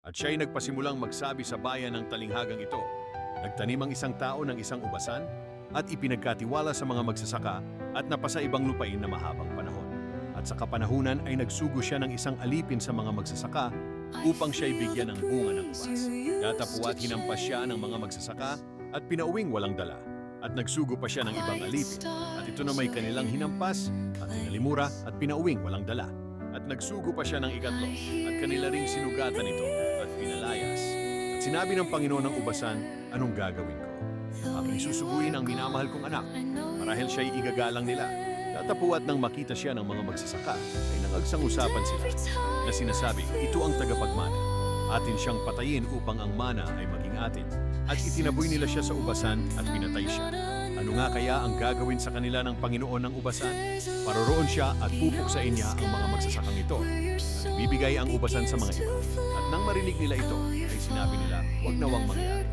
At siya'y nagpasimulang magsabi sa bayan ng talinghagang ito. Nagtanim ang isang tao ng isang ubasan at ipinagkatiwala sa mga magsasaka at napasa ibang lupain na mahabang panahon. At sa kapanahunan ay nagsugo siya ng isang alipin sa mga magsasaka upang siya'y bigyan ng bunga ng ubas. Datapuat hinampas siya ng mga magsasaka at pinauwing walang dala. At nagsugo pa siya ng ibang alipin at ito na may kanilang hinampas at pinalimura at pinauwing walang dala. At nagsugo pa siya ng ikatlo at kanila ring sinugatan ito at pinalayas. At sinabi ng Panginoon ng ubasan, anong gagawin ko? Aking susuguin ang minamahal kong anak, marahil siya'y igagalang nila. Tatapuat nang makita siya ng mga magsasaka, ay nangagsang-usapan sila na sinasabi, ito ang tagapagmana. Atin siyang patayin upang ang mana ay maging atin. At itinaboy nila siya sa ubasan at pinatay siya. Ano nga kaya ang gagawin sa kanila ng Panginoon ng ubasan? Paroroon siya at pupuksain niya ang mga magsasakang ito. At bibigay ang ubasan sa mga iba. At nang marinig nila ito, ay sinabi nila, huwag nawang mangyari.